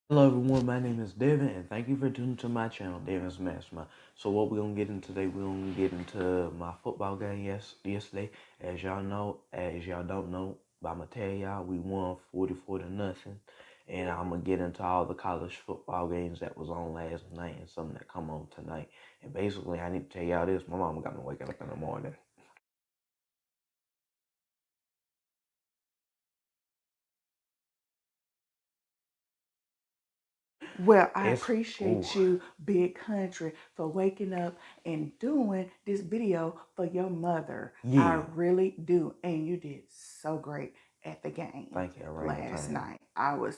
Hello everyone, my name is Devin and thank you for tuning to my channel, Devin's Mastermind. So what we're going to get into today, we're going to get into my football game yesterday. As y'all don't know, but I'm going to tell y'all we won 44 to nothing. And I'm going to get into all the college football games that was on last night and some that come on tonight. And basically, I need to tell y'all this, my mama got me waking up in the morning. Well, I It's, ooh, appreciate you, Big Country, for waking up and doing this video for your mother. I yeah, really do. And you did so great at the game thank you, last orangutan. night. I was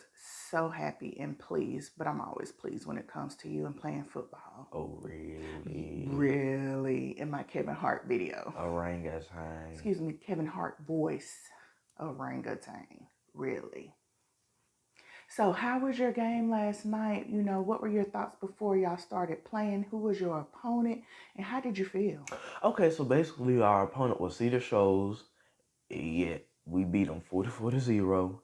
so happy and pleased, but I'm always pleased when it comes to you and playing football. Oh, really? Really, in my Kevin Hart video. Orangutan. Excuse me, Kevin Hart voice, orangutan. Really. So, how was your game last night? What were your thoughts before y'all started playing? Who was your opponent, and how did you feel? Okay, so basically our opponent was Cedar Shows. Yeah, we beat them 44 to 0.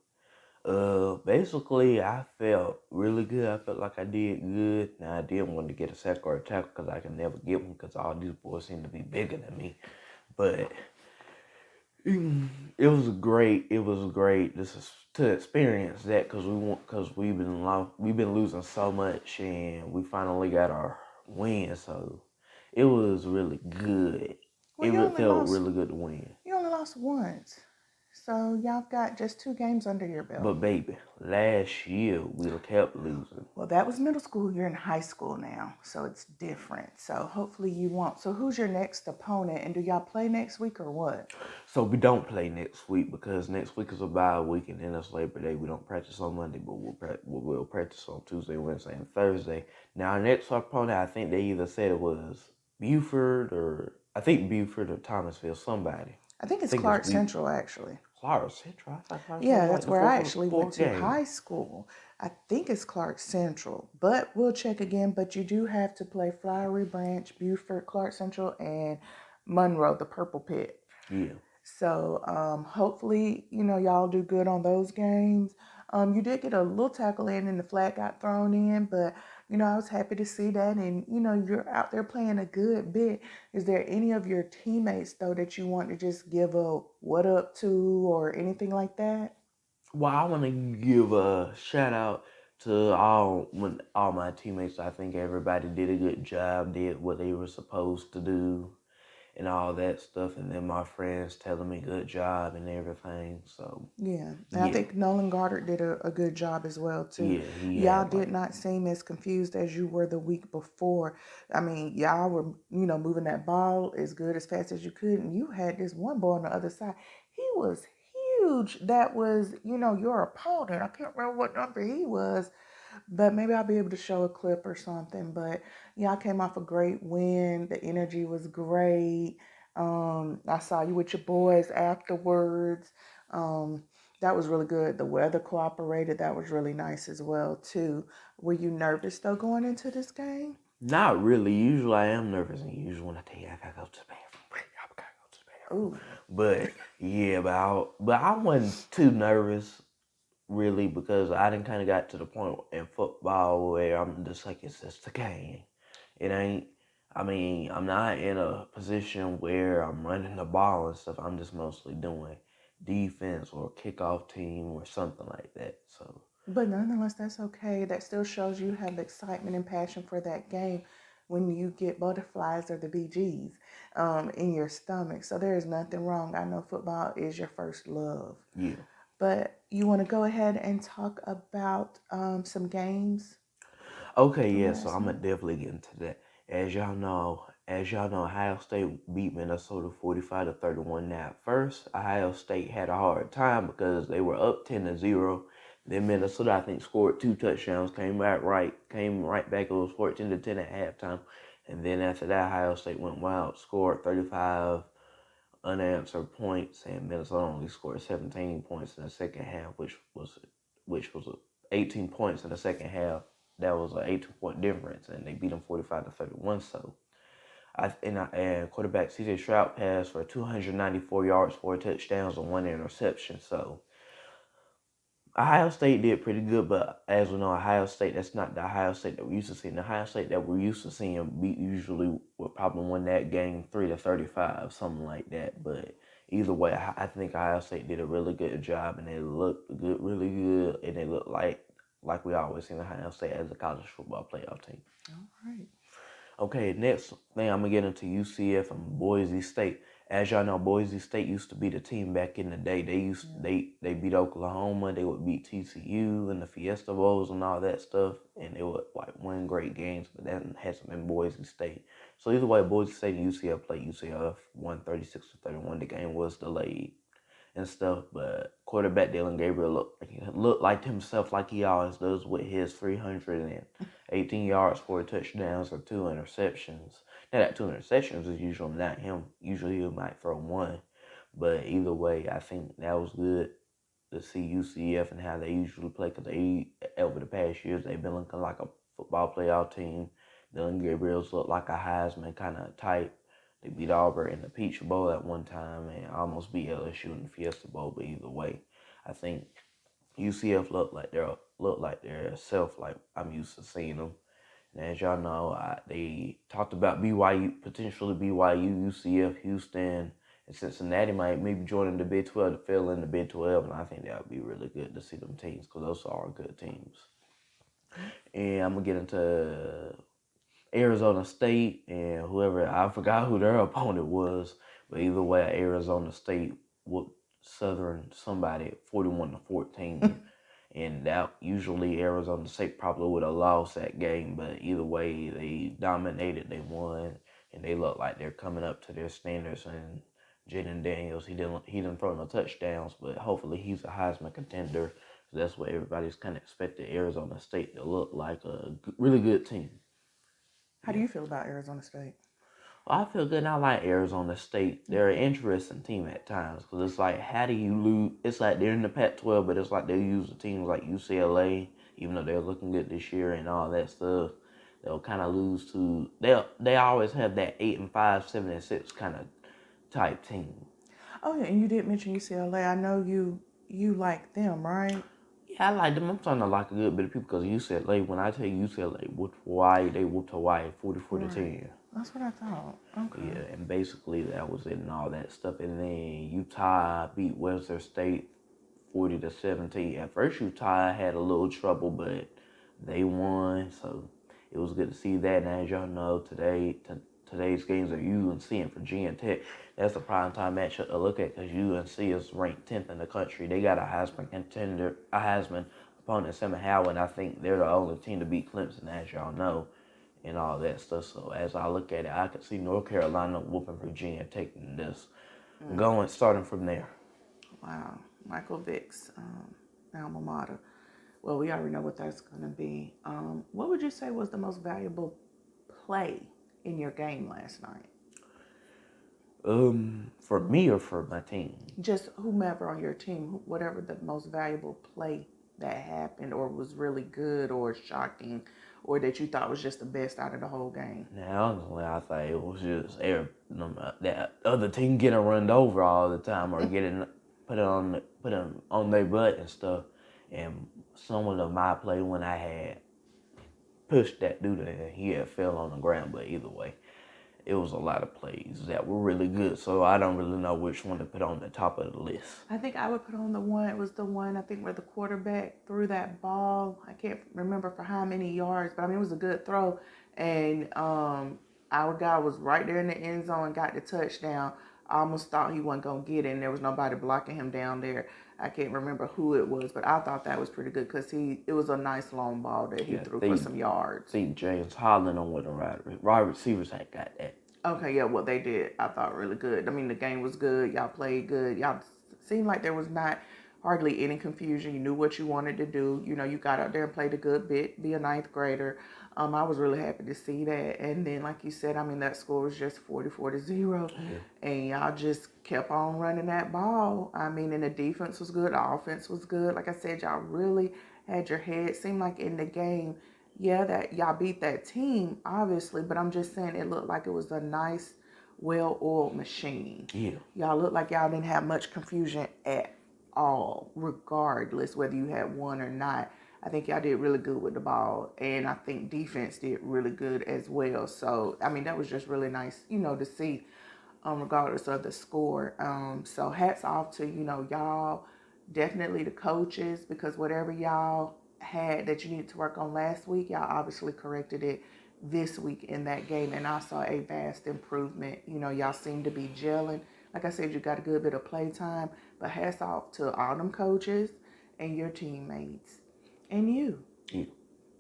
Basically I felt really good. I felt like I did good. Now I didn't want to get a sack or a tackle because I can never get one because all these boys seem to be bigger than me. But it was great. It was great. This is to experience that because we've been losing so much and we finally got our win. So it was really good. Well, It you really only felt lost. really good to win. You only lost once, so y'all got just 2 games under your belt. But baby, last year we kept losing. Well, that was middle school. You're in high school now, so it's different. So hopefully you won't. So who's your next opponent, and do y'all play next week or what? So we don't play next week because next week is a bye week and then it's Labor Day. We don't practice on Monday, but we'll practice on Tuesday, Wednesday, and Thursday. Now our next opponent, I think they either said it was Buford or I think Buford or Thomasville, somebody. I think I it's think it's Clark Central, actually. Clark Central. I thought Clark Central Yeah, was like that's the where I actually went fourth to game. high school. I think it's Clark Central, but we'll check again. But you do have to play Flowery Branch, Buford, Clark Central, and Monroe, the Purple Pit. Yeah. So hopefully, y'all do good on those games. You did get a little tackle in and the flag got thrown in, but, I was happy to see that. And, you're out there playing a good bit. Is there any of your teammates, though, that you want to just give a what up to or anything like that? Well, I want to give a shout out to all my teammates. I think everybody did a good job, did what they were supposed to do, and all that stuff. And then my friends telling me good job and everything. So Yeah, and I yeah, think Nolan Goddard did a good job as well too. yeah, he Y'all had did like not seem as confused as you were the week before. I mean, y'all were, moving that ball as good as fast as you could, and you had this one boy on the other side. He was huge. That was, your opponent. I can't remember what number he was, but maybe I'll be able to show a clip or something. But y'all came off a great win. The energy was great. I saw you with your boys afterwards. Um, that was really good. The weather cooperated. That was really nice as well too. Were you nervous though going into this game? not really. Usually I am nervous, and usually when I tell you I gotta go to the bathroom, I gotta go to the bathroom. Ooh, But yeah, but I wasn't too nervous really because I didn't kind of got to the point in football where I'm just like it's just a game. It ain't. I mean, I'm not in a position where I'm running the ball and stuff. I'm just mostly doing defense or kickoff team or something like that. So but nonetheless, that's okay. That still shows you have the excitement and passion for that game when you get butterflies or the BGs in your stomach. So there is nothing wrong. I know football is your first love. yeah. But you want to go ahead and talk about some games Okay, from yeah. So last I'm gonna night? definitely get into that. As y'all know, Ohio State beat Minnesota 45 to 31. Now, at first, Ohio State had a hard time because they were up 10 to 0. Then Minnesota, I think, scored 2 touchdowns, came right back. It was 14 to 10 at halftime, and then after that, Ohio State went wild, scored 35 unanswered points, and Minnesota only scored 17 points in the second half, which was 18 points in the second half. That was an 18-point difference, and they beat them 45 to 31. So, and quarterback C.J. Stroud passed for 294 yards, 4 touchdowns, and 1 interception. So, Ohio State did pretty good, but as we know, Ohio State, that's not the Ohio State that we used to see. The Ohio State that we're used to seeing beat usually would probably win that game 3-35, something like that. But either way, I think Ohio State did a really good job, and they looked good, really good, and they looked like we always seen Ohio State as a college football playoff team. All right. Okay, next thing I'm gonna get into UCF and Boise State. As y'all know, Boise State used to be the team back in the day. They beat Oklahoma. They would beat TCU in the Fiesta Bowls and all that stuff, and they would like win great games. But that hasn't been Boise State. So either way, Boise State and UCF played. UCF won 36-31. The game was delayed and stuff. But quarterback Dylan Gabriel looked like himself, like he always does, with his 318 yards, 4 touchdowns, or 2 interceptions. Now that 2 interceptions is usually not him. Usually he might throw one. But either way, I think that was good to see UCF and how they usually play, because they, over the past years, they've been looking like a football playoff team. Dylan Gabriel's looked like a Heisman kind of type. They beat Auburn in the Peach Bowl at one time and almost beat LSU in the Fiesta Bowl. But either way, I think UCF looked like they're self, like I'm used to seeing them. And as y'all know, they talked about BYU, potentially BYU, UCF, Houston, and Cincinnati might maybe joining the Big 12 to fill in the Big 12. And I think that would be really good to see them teams, because those are good teams. And I'm going to get into Arizona State and whoever, I forgot who their opponent was, but either way, Arizona State whooped Southern somebody 41-14. And that usually Arizona State probably would have lost that game, but either way, they dominated, they won, and they look like they're coming up to their standards. And Jaden Daniels, he didn't throw no touchdowns, but hopefully he's a Heisman contender. So that's what everybody's kind of expected Arizona State to look like, a really good team. How do you feel about Arizona State? Well, I feel good. I like Arizona State. They're an interesting team at times, because it's like, how do you lose? It's like they're in the Pac-12, but it's like they use the teams like UCLA, even though they're looking good this year and all that stuff. They'll kind of lose to, they always have that 8-5, 7-6 kind of type team. Oh yeah, and you did mention UCLA. I know you like them, right? Yeah, I like them. I'm starting to like a good bit of people, because UCLA, when I tell you UCLA whooped Hawaii, they whooped Hawaii 44-10. That's what I thought. Okay. Yeah, and basically that was it and all that stuff. And then Utah beat Western State 40-17. At first, Utah had a little trouble, but they won, so it was good to see that. And as y'all know, today's games are UNC and Virginia Tech. That's a prime time matchup to look at, because UNC is ranked 10th in the country. They got a Heisman contender, a Heisman opponent, Sam Howell, and I think they're the only team to beat Clemson, as y'all know, and all that stuff. So as I look at it, I could see North Carolina whooping Virginia, taking this, starting from there. Wow. Michael Vick's alma mater. Well, we already know what that's going to be. What would you say was the most valuable play in your game last night? For me or for my team? Just whomever on your team, whatever the most valuable play that happened, or was really good or shocking, or that you thought was just the best out of the whole game. Now, honestly, I thought it was just that other team getting run over all the time, or getting put on their butt and stuff. And some of my play when I had pushed that dude and he had fell on the ground, but either way, it was a lot of plays that were really good. So I don't really know which one to put on the top of the list. I think I would put on it was the one, I think, where the quarterback threw that ball. I can't remember for how many yards, but I mean, it was a good throw. And our guy was right there in the end zone and got the touchdown. I almost thought he wasn't going to get it, and there was nobody blocking him down there. I can't remember who it was, but I thought that was pretty good, because it was a nice long ball that he threw for some yards. See, James Holland on with the wide receivers had got that. Okay, yeah, what they did, I thought really good. I mean, the game was good. Y'all played good. Y'all seemed like there was not hardly any confusion. You knew what you wanted to do. You know, you got out there and played a good bit, be a ninth grader. I was really happy to see that. And then, like you said, I mean, that score was just 44-0. Yeah. And y'all just kept on running that ball. I mean, and the defense was good. The offense was good. Like I said, y'all really had your head. Seemed like in the game, yeah, that y'all beat that team, obviously, but I'm just saying it looked like it was a nice, well-oiled machine. Yeah. Y'all looked like y'all didn't have much confusion at all, regardless whether you had won or not. I think y'all did really good with the ball, and I think defense did really good as well. So, I mean, that was just really nice, to see, regardless of the score. So hats off to, y'all, definitely the coaches, because whatever y'all had that you needed to work on last week, y'all obviously corrected it this week in that game, and I saw a vast improvement. Y'all seem to be gelling. Like I said, you got a good bit of play time, but hats off to all them coaches and your teammates and you.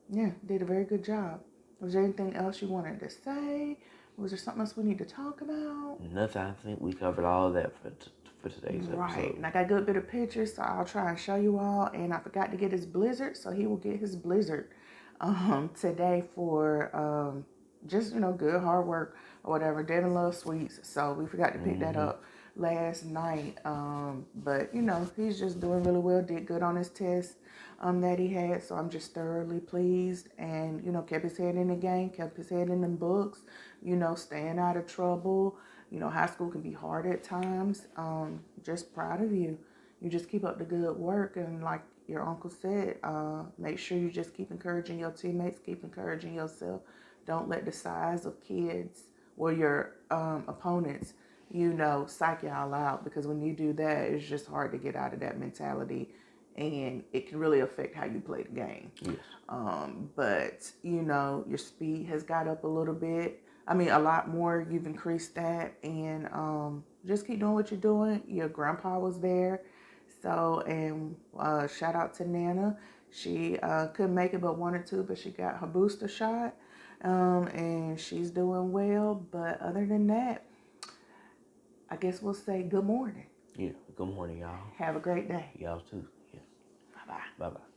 Yeah, did a very good job. Was there anything else you wanted to say? Was there something else we need to talk about? Nothing. I think we covered all of that for today's episode. Right. And I got a good bit of pictures, so I'll try and show you all. And I forgot to get his blizzard, so he will get his blizzard today for just, good hard work or whatever. Devin loves sweets, so we forgot to pick that up last night. But, he's just doing really well, did good on his test that he had. So I'm just thoroughly pleased, and, kept his head in the game, kept his head in the books, staying out of trouble. High school can be hard at times. Just proud of you. You just keep up the good work, and like your uncle said, make sure you just keep encouraging your teammates, keep encouraging yourself. Don't let the size of kids or your opponents, psych y'all out, because when you do that, it's just hard to get out of that mentality, and it can really affect how you play the game. Yes. But your speed has got up a little bit. I mean, a lot more. You've increased that, and just keep doing what you're doing. Your grandpa was there, so, and shout out to Nana. She couldn't make it but wanted to, but she got her booster shot, and she's doing well. But other than that, I guess we'll say good morning. Yeah. Good morning, y'all. Have a great day. Y'all too. Yeah. Bye-bye. Bye-bye.